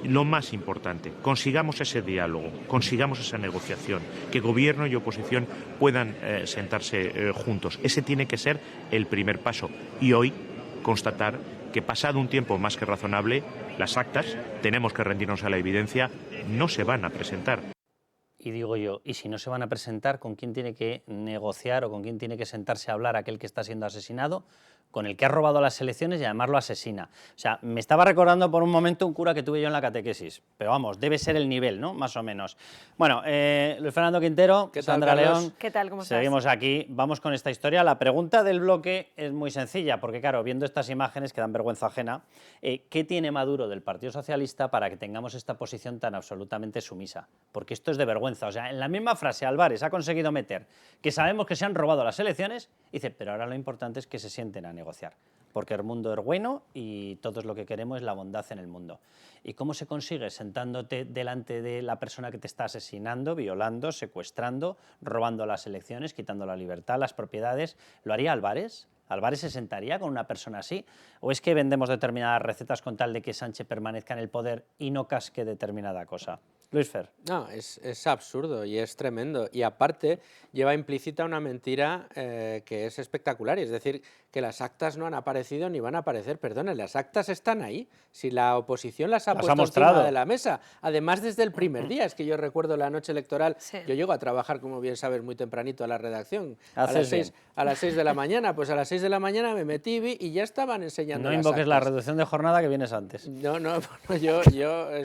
lo más importante, consigamos ese diálogo, consigamos esa negociación, que gobierno y oposición puedan sentarse juntos. Ese tiene que ser el primer paso. Y hoy constatar que, pasado un tiempo más que razonable, las actas, tenemos que rendirnos a la evidencia, no se van a presentar. Y digo yo, ¿y si no se van a presentar, con quién tiene que negociar o con quién tiene que sentarse a hablar aquel que está siendo asesinado? Con el que ha robado las elecciones y además lo asesina. O sea, me estaba recordando por un momento un cura que tuve yo en la catequesis, pero vamos, debe ser el nivel, ¿no? Más o menos. Bueno, Luis Fernando Quintero, Sandra León. ¿Qué tal? ¿Cómo estás? Seguimos aquí, vamos con esta historia. La pregunta del bloque es muy sencilla, porque claro, viendo estas imágenes que dan vergüenza ajena, ¿qué tiene Maduro del Partido Socialista para que tengamos esta posición tan absolutamente sumisa? Porque esto es de vergüenza. O sea, en la misma frase Álvarez ha conseguido meter que sabemos que se han robado las elecciones, y dice, pero ahora lo importante es que se sienten a negociar, porque el mundo es bueno y todos lo que queremos es la bondad en el mundo. ¿Y cómo se consigue? Sentándote delante de la persona que te está asesinando, violando, secuestrando, robando las elecciones, quitando la libertad, las propiedades. ¿Lo haría Álvarez? ¿Álvarez se sentaría con una persona así? ¿O es que vendemos determinadas recetas con tal de que Sánchez permanezca en el poder y no casque determinada cosa? Luis Fer. No, es absurdo y es tremendo. Y aparte, lleva implícita una mentira que es espectacular. Y es decir, que las actas no han aparecido ni van a aparecer. Perdone, las actas están ahí. Si la oposición las ha puesto encima de la mesa. Además, desde el primer día. Es que yo recuerdo la noche electoral. Sí. Yo llego a trabajar, como bien sabes, muy tempranito a la redacción. A las 6 de la mañana. Pues a las 6 de la mañana me metí y ya estaban enseñando. No invoques la reducción de jornada que vienes antes. No, yo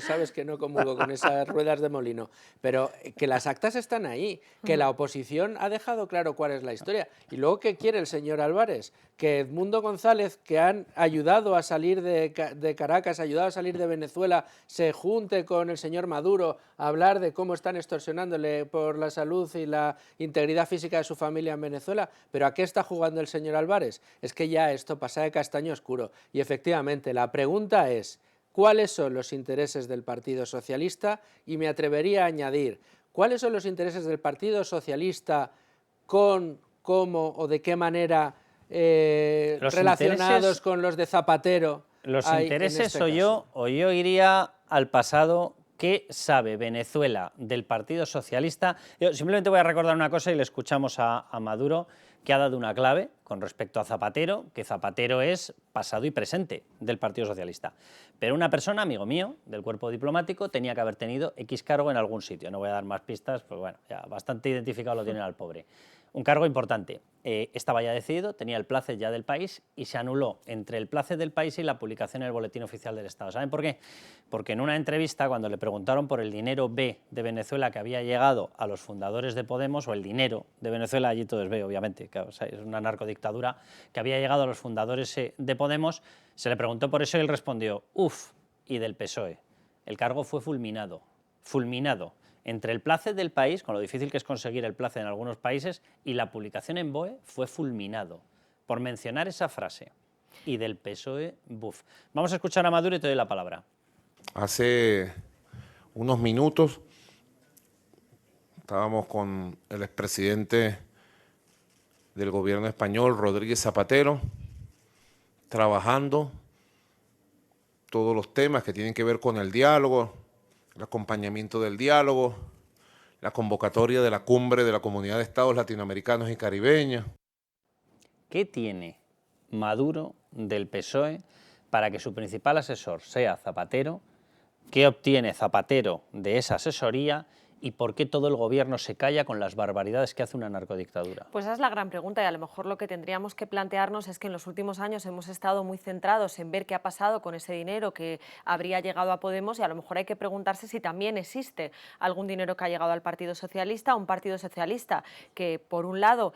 sabes que no comulgo con esas ruedas de molino, pero que las actas están ahí, que la oposición ha dejado claro cuál es la historia. Y luego, ¿qué quiere el señor Álvarez? Que Edmundo González, que han ayudado a salir de Caracas, ayudado a salir de Venezuela, se junte con el señor Maduro a hablar de cómo están extorsionándole por la salud y la integridad física de su familia en Venezuela. ¿Pero a qué está jugando el señor Álvarez? Es que ya esto pasa de castaño oscuro. Y efectivamente, la pregunta es: ¿cuáles son los intereses del Partido Socialista? Y me atrevería a añadir, ¿cuáles son los intereses del Partido Socialista con cómo o de qué manera relacionados con los de Zapatero? Los intereses, o yo iría al pasado. ¿Qué sabe Venezuela del Partido Socialista? Yo simplemente voy a recordar una cosa y le escuchamos a Maduro, que ha dado una clave con respecto a Zapatero, que Zapatero es pasado y presente del Partido Socialista. Pero una persona, amigo mío, del cuerpo diplomático, tenía que haber tenido X cargo en algún sitio. No voy a dar más pistas, pues bueno, ya bastante identificado lo tienen al pobre. Un cargo importante. Estaba ya decidido, tenía el place ya del país y se anuló entre el place del país y la publicación en el Boletín Oficial del Estado. ¿Saben por qué? Porque en una entrevista, cuando le preguntaron por el dinero B de Venezuela que había llegado a los fundadores de Podemos, o el dinero de Venezuela, allí todo es B, obviamente, que, o sea, es una narcodictadura, que había llegado a los fundadores de Podemos, se le preguntó por eso y él respondió, uff, y del PSOE. El cargo fue fulminado. Entre el place del país, con lo difícil que es conseguir el place en algunos países, y la publicación en BOE fue fulminado, por mencionar esa frase. Y del PSOE, buf. Vamos a escuchar a Maduro y te doy la palabra. Hace unos minutos estábamos con el expresidente del gobierno español, Rodríguez Zapatero, trabajando todos los temas que tienen que ver con el diálogo, el acompañamiento del diálogo, la convocatoria de la cumbre de la Comunidad de Estados Latinoamericanos y Caribeños. ¿Qué tiene Maduro del PSOE para que su principal asesor sea Zapatero? ¿Qué obtiene Zapatero de esa asesoría? ¿Y por qué todo el gobierno se calla con las barbaridades que hace una narcodictadura? Pues esa es la gran pregunta, y a lo mejor lo que tendríamos que plantearnos es que en los últimos años hemos estado muy centrados en ver qué ha pasado con ese dinero que habría llegado a Podemos, y a lo mejor hay que preguntarse si también existe algún dinero que ha llegado al Partido Socialista, un Partido Socialista que por un lado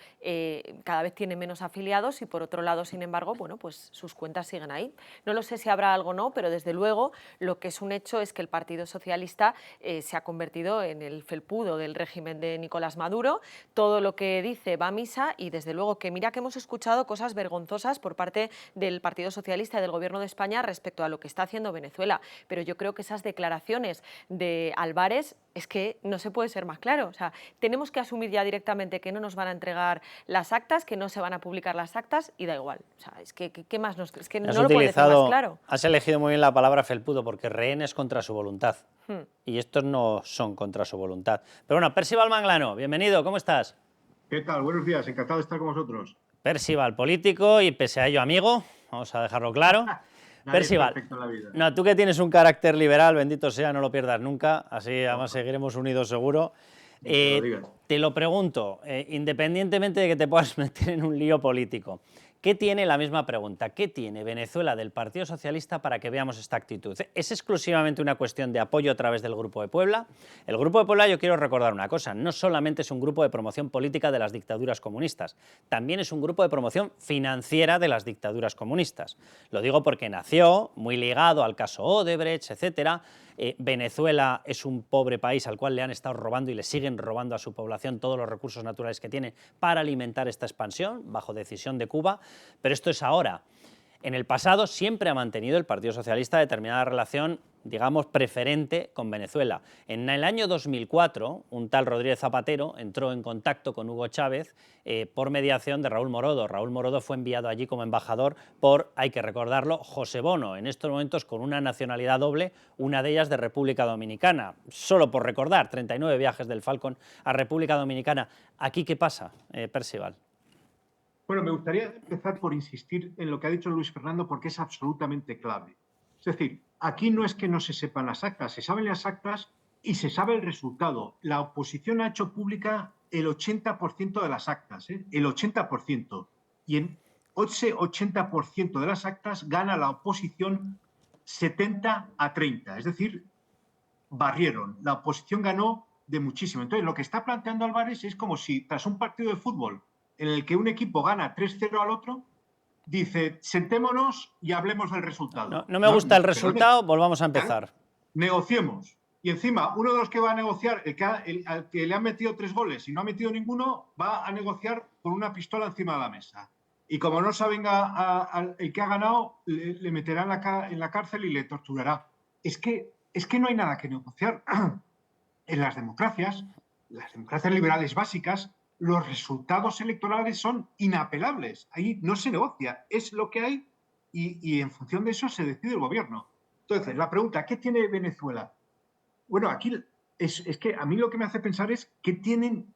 cada vez tiene menos afiliados y por otro lado, sin embargo, bueno, pues sus cuentas siguen ahí. No lo sé si habrá algo o no, pero desde luego lo que es un hecho es que el Partido Socialista se ha convertido en el felpudo del régimen de Nicolás Maduro. Todo lo que dice va a misa, y desde luego que mira que hemos escuchado cosas vergonzosas por parte del Partido Socialista y del Gobierno de España respecto a lo que está haciendo Venezuela, pero yo creo que esas declaraciones de Álvarez es que no se puede ser más claro. O sea, tenemos que asumir ya directamente que no nos van a entregar las actas, que no se van a publicar las actas y da igual. O sea, es que ¿qué más nos... Es que no lo puede decir más claro. Has elegido muy bien la palabra felpudo, porque rehenes contra su voluntad. Y estos no son contra su voluntad. Pero bueno, Percival Manglano, bienvenido, ¿cómo estás? ¿Qué tal? Buenos días, encantado de estar con vosotros. Percival, político y pese a ello amigo, vamos a dejarlo claro. Percival, no, tú que tienes un carácter liberal, bendito sea, no lo pierdas nunca, así además seguiremos unidos seguro. Te lo pregunto, independientemente de que te puedas meter en un lío político, ¿qué tiene la misma pregunta? ¿Qué tiene Venezuela del Partido Socialista para que veamos esta actitud? ¿Es exclusivamente una cuestión de apoyo a través del Grupo de Puebla? El Grupo de Puebla, yo quiero recordar una cosa, no solamente es un grupo de promoción política de las dictaduras comunistas, también es un grupo de promoción financiera de las dictaduras comunistas. Lo digo porque nació muy ligado al caso Odebrecht, etcétera. Venezuela es un pobre país al cual le han estado robando y le siguen robando a su población todos los recursos naturales que tiene para alimentar esta expansión, bajo decisión de Cuba, pero esto es ahora. En el pasado siempre ha mantenido el Partido Socialista determinada relación, digamos, preferente con Venezuela. En el año 2004, un tal Rodríguez Zapatero entró en contacto con Hugo Chávez por mediación de Raúl Morodo. Raúl Morodo fue enviado allí como embajador por, hay que recordarlo, José Bono, en estos momentos con una nacionalidad doble, una de ellas de República Dominicana. Solo por recordar, 39 viajes del Falcon a República Dominicana. ¿Aquí qué pasa, Percival? Bueno, me gustaría empezar por insistir en lo que ha dicho Luis Fernando porque es absolutamente clave. Es decir, aquí no es que no se sepan las actas, se saben las actas y se sabe el resultado. La oposición ha hecho pública el 80% de las actas, el 80%. Y en ese 80% de las actas gana la oposición 70-30. Es decir, barrieron. La oposición ganó de muchísimo. Entonces, lo que está planteando Álvarez es como si tras un partido de fútbol en el que un equipo gana 3-0 al otro, dice, sentémonos y hablemos del resultado. No me gusta el resultado, volvamos a empezar. Negociemos. Y encima, uno de los que va a negociar, al que le han metido 3 goles y no ha metido ninguno, va a negociar con una pistola encima de la mesa. Y como no saben el que ha ganado, le meterá en la cárcel y le torturará. Es que no hay nada que negociar. En las democracias liberales básicas, los resultados electorales son inapelables. Ahí no se negocia, es lo que hay y en función de eso se decide el gobierno. Entonces, la pregunta, ¿qué tiene Venezuela? Bueno, aquí es que a mí lo que me hace pensar es qué tienen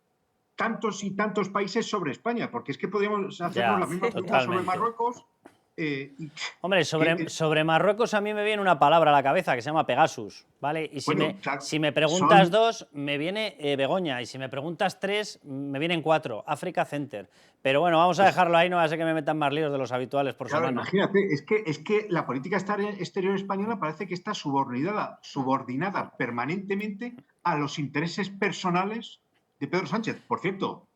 tantos y tantos países sobre España, porque es que podríamos hacernos la misma pregunta sobre Marruecos. Hombre, sobre Marruecos a mí me viene una palabra a la cabeza que se llama Pegasus, ¿vale? Y si me preguntas 2, me viene Begoña, y si me preguntas 3, me vienen 4, Africa Center. Pero bueno, vamos a dejarlo ahí, no va a ser que me metan más líos de los habituales por semana. Imagínate, es que la política exterior española parece que está subordinada permanentemente a los intereses personales de Pedro Sánchez. Por cierto,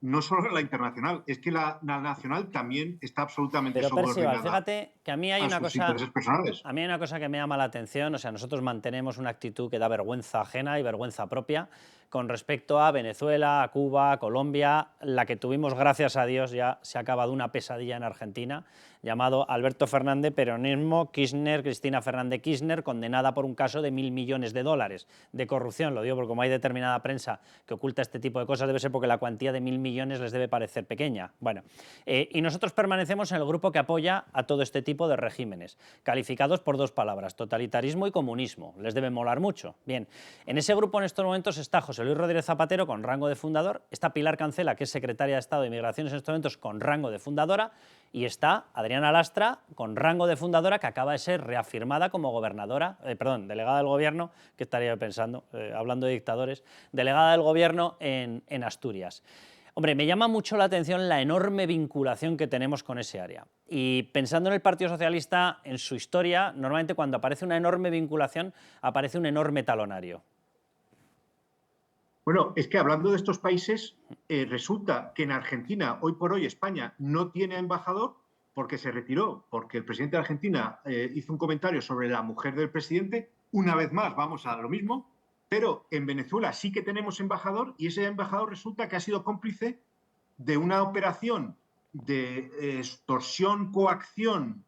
no solo la internacional, es que la nacional también está absolutamente subordinada. Pero Percival, fíjate que a mí hay una cosa que me llama la atención, o sea, nosotros mantenemos una actitud que da vergüenza ajena y vergüenza propia con respecto a Venezuela, a Cuba, a Colombia. La que tuvimos, gracias a Dios, ya se ha acabado una pesadilla en Argentina, llamado Alberto Fernández, peronismo, Kirchner, Cristina Fernández Kirchner, condenada por un caso de $1.000 millones de corrupción. Lo digo porque como hay determinada prensa que oculta este tipo de cosas, debe ser porque la cuantía de $1.000 millones les debe parecer pequeña. Bueno, y nosotros permanecemos en el grupo que apoya a todo este tipo de regímenes, calificados por 2 palabras, totalitarismo y comunismo. Les debe molar mucho. Bien, en ese grupo en estos momentos está José Luis Rodríguez Zapatero con rango de fundador, está Pilar Cancela, que es secretaria de Estado de Migraciones en estos momentos, con rango de fundadora, y está Adriana Lastra con rango de fundadora, que acaba de ser reafirmada como delegada del gobierno, que estaría pensando, hablando de dictadores, delegada del gobierno en Asturias. Hombre, me llama mucho la atención la enorme vinculación que tenemos con ese área. Y pensando en el Partido Socialista, en su historia, normalmente cuando aparece una enorme vinculación, aparece un enorme talonario. Bueno, es que hablando de estos países, resulta que en Argentina, hoy por hoy, España no tiene embajador porque se retiró, porque el presidente de Argentina hizo un comentario sobre la mujer del presidente. Una vez más, vamos a lo mismo, pero en Venezuela sí que tenemos embajador y ese embajador resulta que ha sido cómplice de una operación de extorsión, coacción,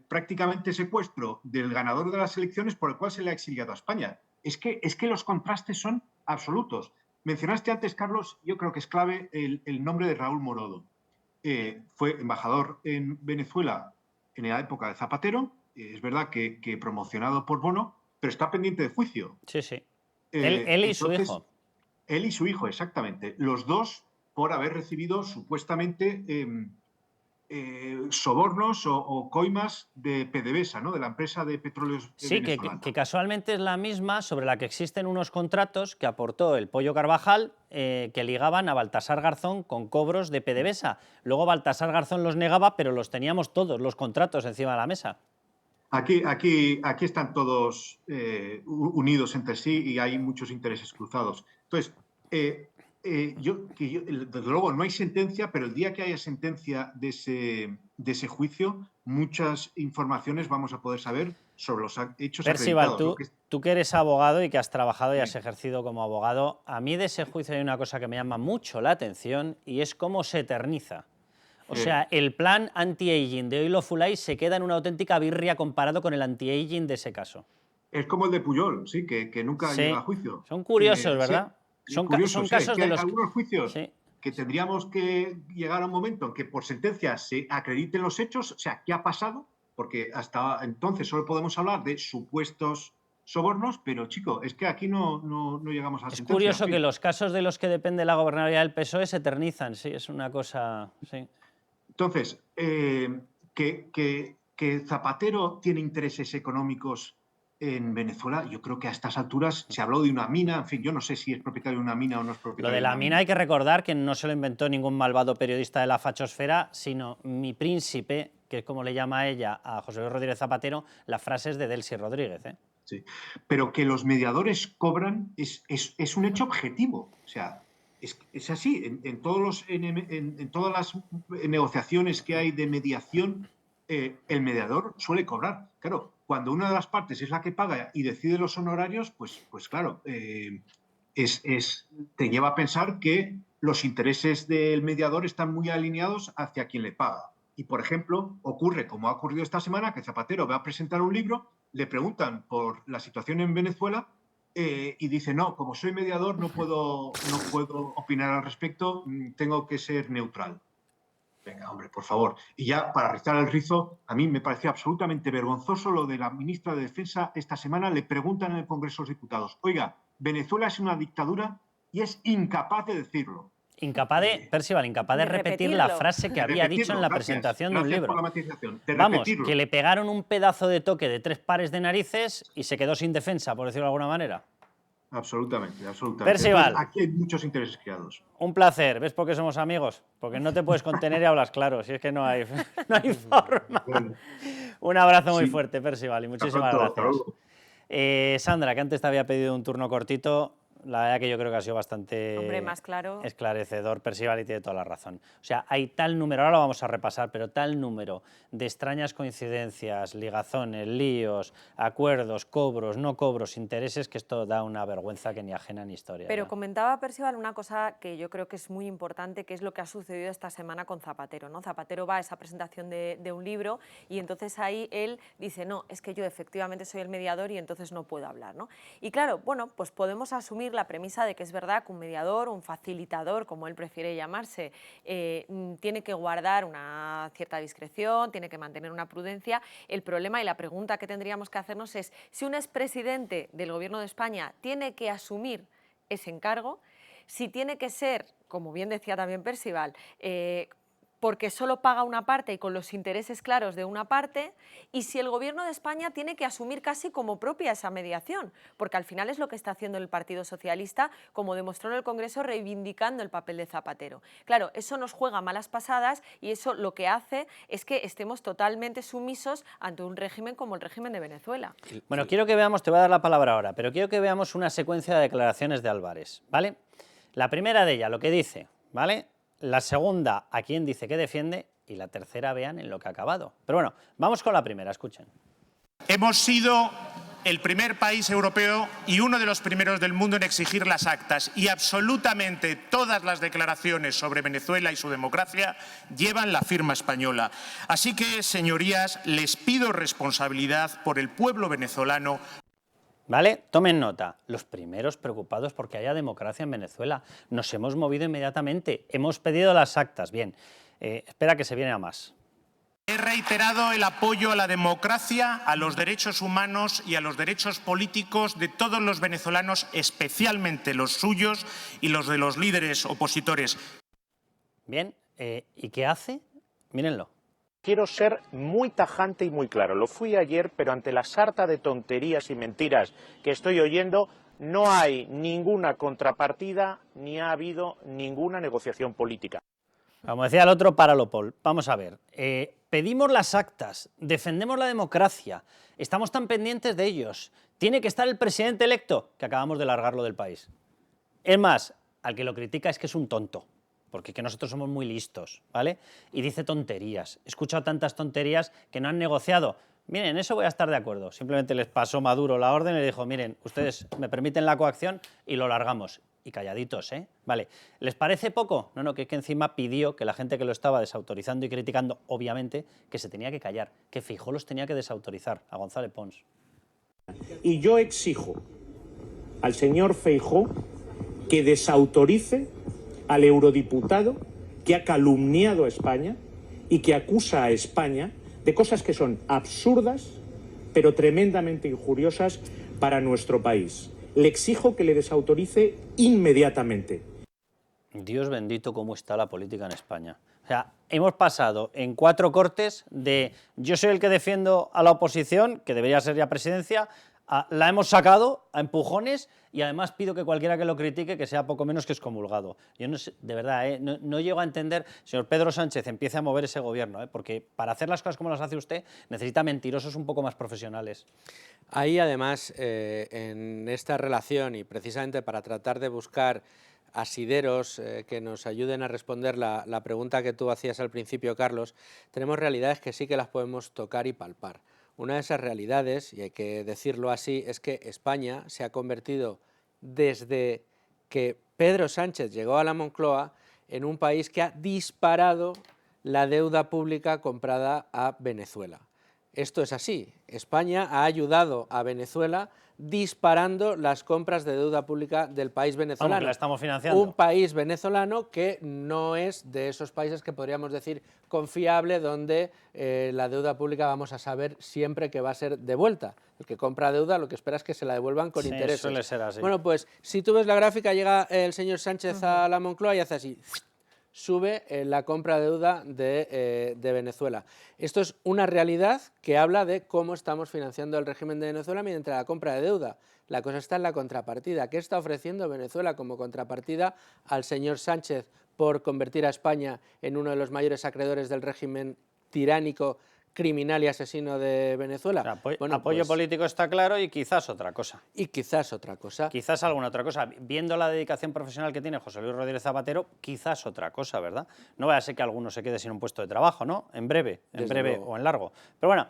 prácticamente secuestro del ganador de las elecciones por el cual se le ha exiliado a España. Es que los contrastes son absolutos. Mencionaste antes, Carlos, yo creo que es clave el nombre de Raúl Morodo. Fue embajador en Venezuela en la época de Zapatero, es verdad que promocionado por Bono, pero está pendiente de juicio. Sí, sí. Él y su hijo. Él y su hijo, exactamente. Los dos por haber recibido supuestamente sobornos o coimas de PDVSA, ¿no? De la empresa de petróleos venezolana. Que casualmente es la misma sobre la que existen unos contratos que aportó el Pollo Carvajal que ligaban a Baltasar Garzón con cobros de PDVSA. Luego Baltasar Garzón los negaba, pero los teníamos todos, los contratos, encima de la mesa. Aquí están todos unidos entre sí y hay muchos intereses cruzados. Entonces, desde luego no hay sentencia, pero el día que haya sentencia de ese juicio, muchas informaciones vamos a poder saber sobre los hechos acreditados. Percival, tú que eres abogado y que has trabajado y has ejercido como abogado, a mí de ese juicio hay una cosa que me llama mucho la atención y es cómo se eterniza. O sea, el plan anti-aging de Oilo Fulay se queda en una auténtica birria comparado con el anti-aging de ese caso. Es como el de Puyol, sí, que nunca llega a juicio. Son curiosos, ¿verdad? Son casos de los... Hay algunos juicios que tendríamos que llegar a un momento en que por sentencia se acrediten los hechos, o sea, ¿qué ha pasado? Porque hasta entonces solo podemos hablar de supuestos sobornos, pero chico, es que aquí no llegamos a sentencia. Es curioso que los casos de los que depende la gobernabilidad del PSOE se eternizan, sí, es una cosa... Sí. Entonces, que Zapatero tiene intereses económicos en Venezuela, yo creo que a estas alturas se habló de una mina, en fin, yo no sé si es propietario de una mina o no es propietario. Lo de la mina hay que recordar que no se lo inventó ningún malvado periodista de la fachosfera, sino mi príncipe, que es como le llama ella a José Luis Rodríguez Zapatero, las frases de Delcy Rodríguez. Sí, pero que los mediadores cobran es un hecho objetivo, o sea, es así, en todas las negociaciones que hay de mediación, el mediador suele cobrar. Claro, cuando una de las partes es la que paga y decide los honorarios, pues claro, te lleva a pensar que los intereses del mediador están muy alineados hacia quien le paga. Y, por ejemplo, ocurre, como ha ocurrido esta semana, que Zapatero va a presentar un libro, le preguntan por la situación en Venezuela y dice, no, como soy mediador no puedo opinar al respecto, tengo que ser neutral. Venga, hombre, por favor. Y ya, para rizar el rizo, a mí me pareció absolutamente vergonzoso lo de la ministra de Defensa esta semana. Le preguntan en el Congreso de los Diputados, oiga, Venezuela es una dictadura y es incapaz de decirlo. Percival, incapaz de repetir la frase que había dicho en la presentación de un libro. Vamos, que le pegaron un pedazo de toque de 3 pares de narices y se quedó sin defensa, por decirlo de alguna manera. Absolutamente. Percival. Entonces, aquí hay muchos intereses creados. Un placer. ¿Ves por qué somos amigos? Porque no te puedes contener y hablas claro, si es que no hay forma. Bueno. Un abrazo muy fuerte, Percival, y muchísimas gracias. Sandra, que antes te había pedido un turno cortito, la verdad que yo creo que ha sido bastante más claro. Esclarecedor, Percival, y tiene toda la razón. O sea, hay tal número, ahora lo vamos a repasar, pero tal número de extrañas coincidencias, ligazones, líos, acuerdos, cobros, no cobros, intereses, que esto da una vergüenza que ni ajena ni historia. Pero comentaba Percival una cosa que yo creo que es muy importante, que es lo que ha sucedido esta semana con Zapatero, ¿no? Zapatero va a esa presentación de un libro y entonces ahí él dice, no, es que yo efectivamente soy el mediador y entonces no puedo hablar, ¿no? Y claro, bueno, pues podemos asumir la premisa de que es verdad que un mediador, un facilitador, como él prefiere llamarse, tiene que guardar una cierta discreción, tiene que mantener una prudencia. El problema y la pregunta que tendríamos que hacernos es si un expresidente del Gobierno de España tiene que asumir ese encargo, si tiene que ser, como bien decía también Percival, porque solo paga una parte y con los intereses claros de una parte, y si el Gobierno de España tiene que asumir casi como propia esa mediación, porque al final es lo que está haciendo el Partido Socialista, como demostró en el Congreso, reivindicando el papel de Zapatero. Claro, eso nos juega malas pasadas y eso lo que hace es que estemos totalmente sumisos ante un régimen como el régimen de Venezuela. Bueno, quiero que veamos, te voy a dar la palabra ahora, pero quiero que veamos una secuencia de declaraciones de Álvarez, ¿vale? La primera de ellas, lo que dice, ¿vale? La segunda, a quién dice que defiende, y la tercera, vean en lo que ha acabado. Pero bueno, vamos con la primera, escuchen. Hemos sido el primer país europeo y uno de los primeros del mundo en exigir las actas, y absolutamente todas las declaraciones sobre Venezuela y su democracia llevan la firma española. Así que, señorías, les pido responsabilidad por el pueblo venezolano. ¿Vale? Tomen nota, los primeros preocupados porque haya democracia en Venezuela. Nos hemos movido inmediatamente, hemos pedido las actas. Bien, espera que se viene a más. He reiterado el apoyo a la democracia, a los derechos humanos y a los derechos políticos de todos los venezolanos, especialmente los suyos y los de los líderes opositores. Bien, ¿y qué hace? Mírenlo. Quiero ser muy tajante y muy claro. Lo fui ayer, pero ante la sarta de tonterías y mentiras que estoy oyendo, no hay ninguna contrapartida ni ha habido ninguna negociación política. Como decía el otro, páralo, Paul. Vamos a ver. Pedimos las actas, defendemos la democracia, estamos tan pendientes de ellos. Tiene que estar el presidente electo, que acabamos de largarlo del país. Es más, al que lo critica es que es un tonto, porque que nosotros somos muy listos, ¿vale? Y dice tonterías. He escuchado tantas tonterías que no han negociado. Miren, en eso voy a estar de acuerdo. Simplemente les pasó Maduro la orden y le dijo, miren, ustedes me permiten la coacción y lo largamos. Y calladitos, ¿eh? Vale. ¿Les parece poco? No, no, que encima pidió que la gente que lo estaba desautorizando y criticando, obviamente, que se tenía que callar, que Feijóo los tenía que desautorizar, a González Pons. Y yo exijo al señor Feijóo que desautorice al eurodiputado que ha calumniado a España y que acusa a España de cosas que son absurdas, pero tremendamente injuriosas para nuestro país. Le exijo que le desautorice inmediatamente. Dios bendito cómo está la política en España. O sea, hemos pasado en 4 cortes de yo soy el que defiendo a la oposición, que debería ser ya presidencia, la hemos sacado a empujones y además pido que cualquiera que lo critique que sea poco menos que excomulgado. Yo no sé, de verdad, no llego a entender, señor Pedro Sánchez, empiece a mover ese gobierno, porque para hacer las cosas como las hace usted necesita mentirosos un poco más profesionales. Ahí además, en esta relación y precisamente para tratar de buscar asideros que nos ayuden a responder la pregunta que tú hacías al principio, Carlos, tenemos realidades que sí que las podemos tocar y palpar. Una de esas realidades, y hay que decirlo así, es que España se ha convertido desde que Pedro Sánchez llegó a la Moncloa en un país que ha disparado la deuda pública comprada a Venezuela. Esto es así. España ha ayudado a Venezuela disparando las compras de deuda pública del país venezolano. Vamos, que la estamos financiando. Un país venezolano que no es de esos países que podríamos decir confiable, donde la deuda pública vamos a saber siempre que va a ser devuelta. El que compra deuda lo que espera es que se la devuelvan con intereses. Suele ser así. Bueno, pues si tú ves la gráfica, llega el señor Sánchez a la Moncloa y hace así, sube la compra de deuda de Venezuela. Esto es una realidad que habla de cómo estamos financiando el régimen de Venezuela mediante la compra de deuda. La cosa está en la contrapartida. ¿Qué está ofreciendo Venezuela como contrapartida al señor Sánchez por convertir a España en uno de los mayores acreedores del régimen tiránico, criminal y asesino de Venezuela? Bueno, apoyo político está claro y quizás otra cosa. Y quizás otra cosa. Quizás alguna otra cosa. Viendo la dedicación profesional que tiene José Luis Rodríguez Zapatero, quizás otra cosa, ¿verdad? No vaya a ser que alguno se quede sin un puesto de trabajo, ¿no? En breve o en largo. Pero bueno,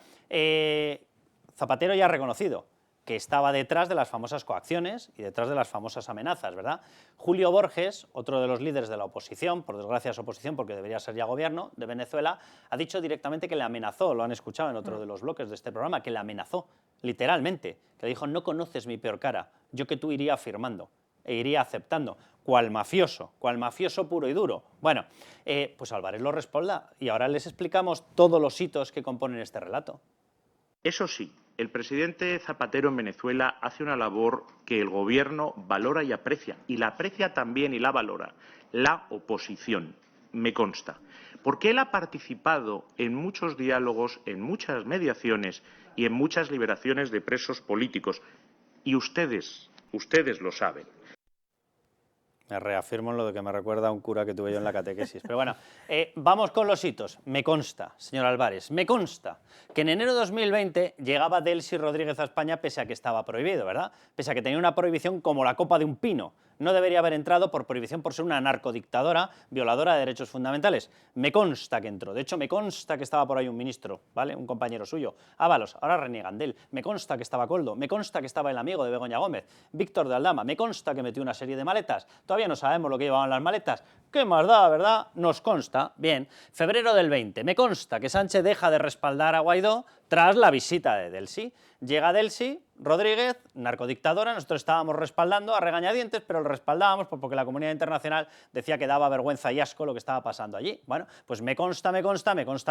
Zapatero ya ha reconocido que estaba detrás de las famosas coacciones y detrás de las famosas amenazas, ¿verdad? Julio Borges, otro de los líderes de la oposición, por desgracia es oposición porque debería ser ya gobierno de Venezuela, ha dicho directamente que le amenazó, lo han escuchado en otro de los bloques de este programa, que le amenazó, literalmente, que le dijo, no conoces mi peor cara, yo que tú iría firmando e iría aceptando, cual mafioso puro y duro. Bueno, pues Álvarez lo respalda y ahora les explicamos todos los hitos que componen este relato. Eso sí, el presidente Zapatero en Venezuela hace una labor que el gobierno valora y aprecia, y la aprecia también y la valora la oposición, me consta, porque él ha participado en muchos diálogos, en muchas mediaciones y en muchas liberaciones de presos políticos, y ustedes lo saben. Me reafirmo en lo de que me recuerda a un cura que tuve yo en la catequesis. Pero bueno, vamos con los hitos. Me consta, señor Álvarez, me consta que en enero de 2020 llegaba Delcy Rodríguez a España pese a que estaba prohibido, ¿verdad? Pese a que tenía una prohibición como la copa de un pino. No debería haber entrado por prohibición por ser una narcodictadora, violadora de derechos fundamentales. Me consta que entró. De hecho, me consta que estaba por ahí un ministro, ¿vale? Un compañero suyo. Ábalos, ahora reniegan de él. Me consta que estaba Koldo. Me consta que estaba el amigo de Begoña Gómez, Víctor de Aldama. Me consta que metió una serie de maletas. Todavía no sabemos lo que llevaban las maletas. ¿Qué más da, verdad? Nos consta. Bien, febrero del 20. Me consta que Sánchez deja de respaldar a Guaidó tras la visita de Delcy. Llega Delcy, Rodríguez, narcodictadora, nosotros estábamos respaldando a regañadientes, pero lo respaldábamos porque la comunidad internacional decía que daba vergüenza y asco lo que estaba pasando allí. Bueno, pues me consta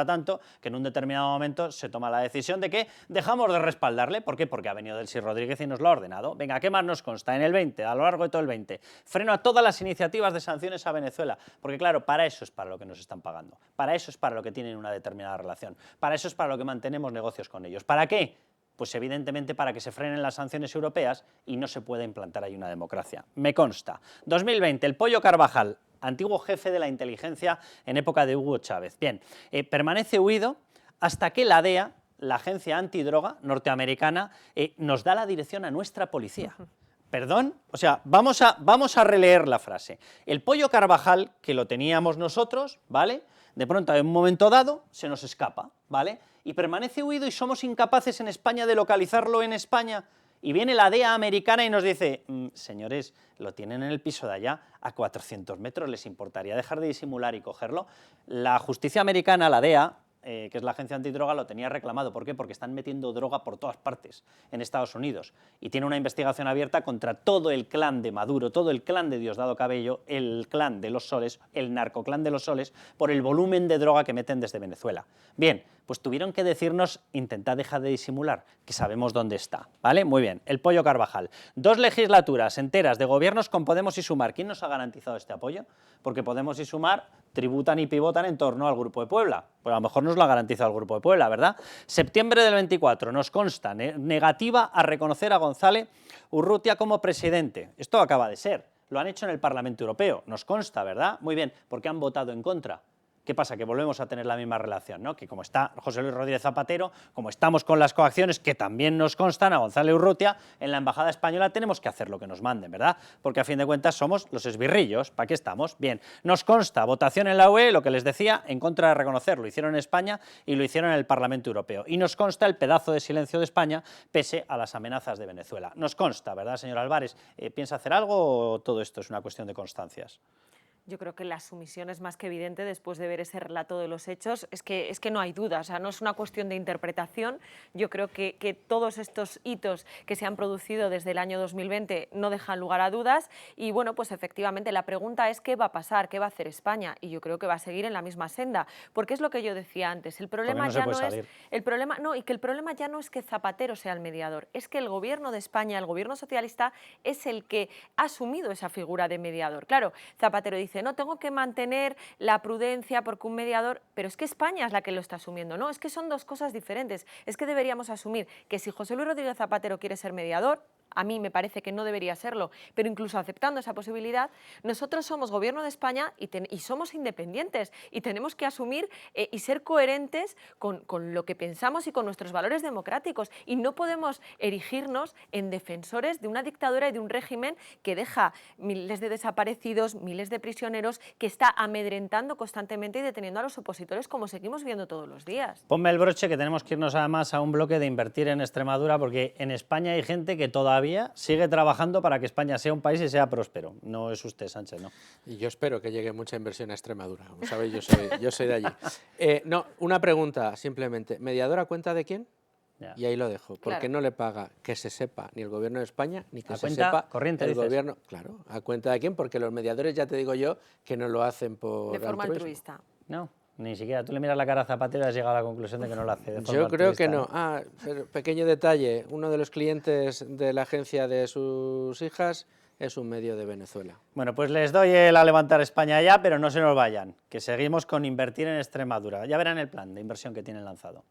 tanto que en un determinado momento se toma la decisión de que dejamos de respaldarle. ¿Por qué? Porque ha venido Delcy Rodríguez y nos lo ha ordenado. Venga, ¿qué más nos consta? En el 20, a lo largo de todo el 20, freno a todas las iniciativas de sanciones a Venezuela, porque claro, para eso es para lo que nos están pagando, para eso es para lo que tienen una determinada relación, para eso es para lo que mantenemos negocios con ellos. ¿Para qué? Pues evidentemente para que se frenen las sanciones europeas y no se pueda implantar ahí una democracia. Me consta. 2020, el Pollo Carvajal, antiguo jefe de la inteligencia en época de Hugo Chávez. Bien, permanece huido hasta que la DEA, la agencia antidroga norteamericana, nos da la dirección a nuestra policía. ¿Perdón? O sea, vamos a releer la frase. El Pollo Carvajal, que lo teníamos nosotros, ¿vale? De pronto, en un momento dado, se nos escapa, ¿vale? Y permanece huido y somos incapaces en España de localizarlo en España. Y viene la DEA americana y nos dice, señores, lo tienen en el piso de allá, a 400 metros, ¿les importaría dejar de disimular y cogerlo? La justicia americana, la DEA, que es la agencia antidroga, lo tenía reclamado. ¿Por qué? Porque están metiendo droga por todas partes en Estados Unidos y tiene una investigación abierta contra todo el clan de Maduro, todo el clan de Diosdado Cabello, el clan de los Soles, el narcoclan de los Soles, por el volumen de droga que meten desde Venezuela. Bien, pues tuvieron que decirnos, intentad dejar de disimular, que sabemos dónde está, ¿vale? Muy bien, el Pollo Carvajal. 2 legislaturas enteras de gobiernos con Podemos y Sumar. ¿Quién nos ha garantizado este apoyo? Porque Podemos y Sumar tributan y pivotan en torno al Grupo de Puebla. Pues a lo mejor nos lo ha garantizado el Grupo de Puebla, ¿verdad? Septiembre del 24, nos consta negativa a reconocer a González Urrutia como presidente. Esto acaba de ser, lo han hecho en el Parlamento Europeo, nos consta, ¿verdad? Muy bien, porque han votado en contra. ¿Qué pasa? Que volvemos a tener la misma relación, ¿no? Que como está José Luis Rodríguez Zapatero, como estamos con las coacciones que también nos constan a González Urrutia, en la Embajada Española tenemos que hacer lo que nos manden, ¿verdad? Porque a fin de cuentas somos los esbirrillos, ¿para qué estamos? Bien, nos consta votación en la UE, lo que les decía, en contra de reconocer, lo hicieron en España y lo hicieron en el Parlamento Europeo. Y nos consta el pedazo de silencio de España pese a las amenazas de Venezuela. Nos consta, ¿verdad, señor Álvarez? ¿Piensa hacer algo o todo esto es una cuestión de constancias? Yo creo que la sumisión es más que evidente después de ver ese relato de los hechos. Es que no hay duda, o sea, no es una cuestión de interpretación. Yo creo que todos estos hitos que se han producido desde el año 2020 no dejan lugar a dudas. Y bueno, pues efectivamente la pregunta es qué va a pasar, qué va a hacer España. Y yo creo que va a seguir en la misma senda, porque es lo que yo decía antes. El problema ya no es el problema, no, y que el problema ya no es que Zapatero sea el mediador, es que el gobierno de España, el gobierno socialista, es el que ha asumido esa figura de mediador. Claro, Zapatero dice, no, tengo que mantener la prudencia porque un mediador, pero es que España es la que lo está asumiendo, ¿no? Es que son dos cosas diferentes. Es que deberíamos asumir que si José Luis Rodríguez Zapatero quiere ser mediador, a mí me parece que no debería serlo, pero incluso aceptando esa posibilidad, nosotros somos gobierno de España y somos independientes y tenemos que asumir y ser coherentes con lo que pensamos y con nuestros valores democráticos, y no podemos erigirnos en defensores de una dictadura y de un régimen que deja miles de desaparecidos, miles de prisioneros, que está amedrentando constantemente y deteniendo a los opositores, como seguimos viendo todos los días. Ponme el broche, que tenemos que irnos además a un bloque de invertir en Extremadura, porque en España hay gente que todavía sigue trabajando para que España sea un país y sea próspero. No es usted, Sánchez, ¿no? Y yo espero que llegue mucha inversión a Extremadura. Como sabéis, yo soy de allí. No, una pregunta simplemente. ¿Mediador a cuenta de quién? Ya. Y ahí lo dejo, porque claro, no le paga que se sepa ni el gobierno de España, ni que se sepa corriente, el gobierno. Claro, ¿a cuenta de quién? Porque los mediadores, ya te digo yo, que no lo hacen por de forma altruista. No. Ni siquiera tú le miras la cara a Zapatero y has llegado a la conclusión de que no lo hace de forma Yo creo altruista, que no. Pero pequeño detalle, uno de los clientes de la agencia de sus hijas es un medio de Venezuela. Bueno, pues les doy el a levantar España ya, pero no se nos vayan, que seguimos con invertir en Extremadura. Ya verán el plan de inversión que tienen lanzado.